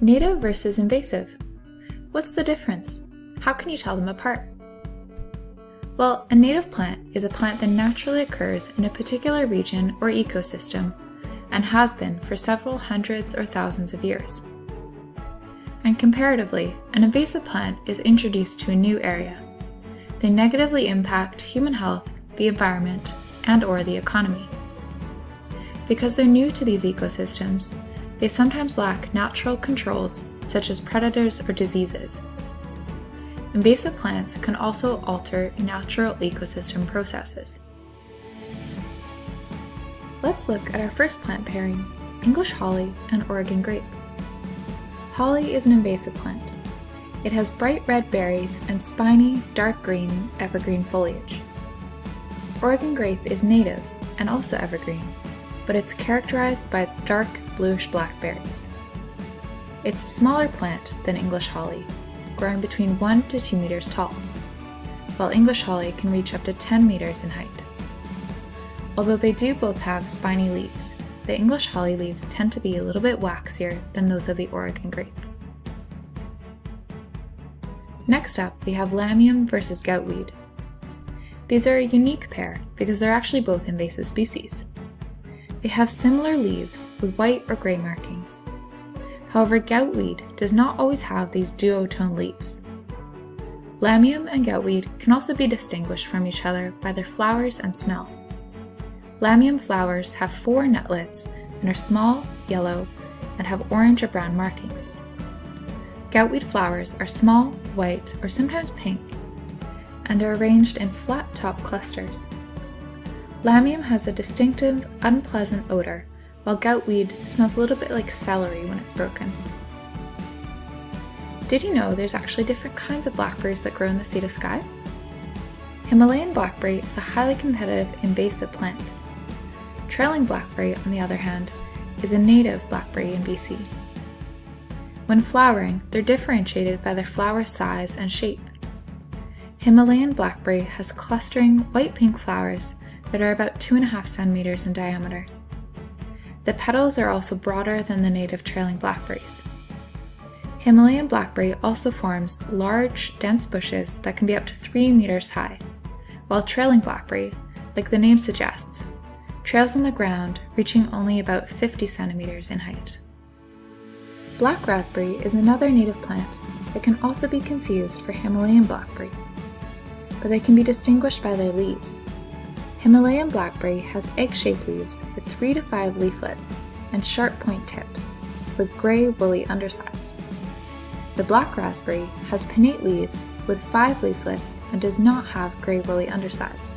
Native versus invasive. What's the difference? How can you tell them apart? Well, a native plant is a plant that naturally occurs in a particular region or ecosystem and has been for several hundreds or thousands of years. And comparatively, an invasive plant is introduced to a new area. They negatively impact human health, the environment, and/or the economy. Because they're new to these ecosystems, they sometimes lack natural controls such as predators or diseases. Invasive plants can also alter natural ecosystem processes. Let's look at our first plant pairing, English holly and Oregon grape. Holly is an invasive plant. It has bright red berries and spiny, dark green, evergreen foliage. Oregon grape is native and also evergreen, but it's characterized by its dark bluish-black berries. It's a smaller plant than English holly, growing between 1 to 2 meters tall, while English holly can reach up to 10 meters in height. Although they do both have spiny leaves, the English holly leaves tend to be a little bit waxier than those of the Oregon grape. Next up, we have lamium versus goutweed. These are a unique pair because they're actually both invasive species. They have similar leaves with white or gray markings. However, goutweed does not always have these duotone leaves. Lamium and goutweed can also be distinguished from each other by their flowers and smell. Lamium flowers have 4 nutlets and are small, yellow, and have orange or brown markings. Goutweed flowers are small, white, or sometimes pink, and are arranged in flat-top clusters. Lamium has a distinctive, unpleasant odor, while goutweed smells a little bit like celery when it's broken. Did you know there's actually different kinds of blackberries that grow in the state of Skye? Himalayan blackberry is a highly competitive invasive plant. Trailing blackberry, on the other hand, is a native blackberry in BC. When flowering, they're differentiated by their flower size and shape. Himalayan blackberry has clustering white-pink flowers that are about 2.5 centimeters in diameter. The petals are also broader than the native trailing blackberries. Himalayan blackberry also forms large, dense bushes that can be up to 3 meters high, while trailing blackberry, like the name suggests, trails on the ground reaching only about 50 centimeters in height. Black raspberry is another native plant that can also be confused for Himalayan blackberry, but they can be distinguished by their leaves. Himalayan blackberry has egg-shaped leaves with 3 to 5 leaflets and sharp point tips, with gray woolly undersides. The black raspberry has pinnate leaves with 5 leaflets and does not have gray woolly undersides.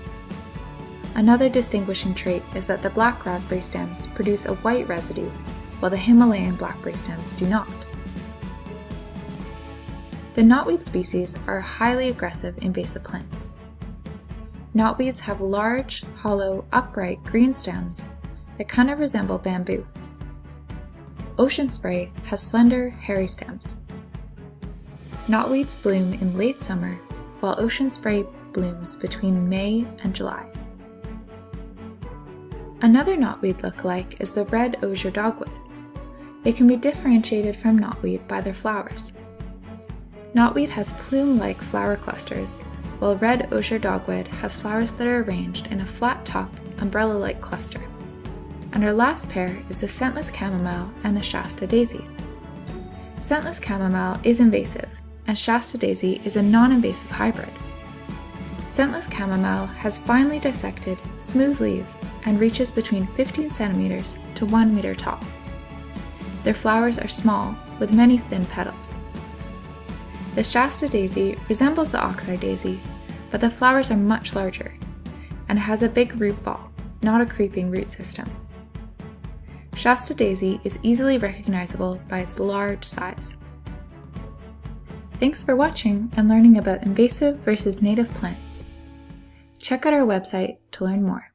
Another distinguishing trait is that the black raspberry stems produce a white residue, while the Himalayan blackberry stems do not. The knotweed species are highly aggressive invasive plants. Knotweeds have large, hollow, upright green stems that kind of resemble bamboo. Ocean spray has slender, hairy stems. Knotweeds bloom in late summer, while ocean spray blooms between May and July. Another knotweed lookalike is the Red-Osier Dogwood. They can be differentiated from knotweed by their flowers. Knotweed has plume-like flower clusters, while Red-Osier Dogwood has flowers that are arranged in a flat-top, umbrella-like cluster. And our last pair is the scentless chamomile and the Shasta Daisy. Scentless chamomile is invasive, and Shasta Daisy is a non-invasive hybrid. Scentless chamomile has finely dissected, smooth leaves and reaches between 15 centimeters to 1 meter tall. Their flowers are small, with many thin petals. The Shasta Daisy resembles the oxeye daisy, but the flowers are much larger, and has a big root ball, not a creeping root system. Shasta Daisy is easily recognizable by its large size. Thanks for watching and learning about invasive versus native plants. Check out our website to learn more.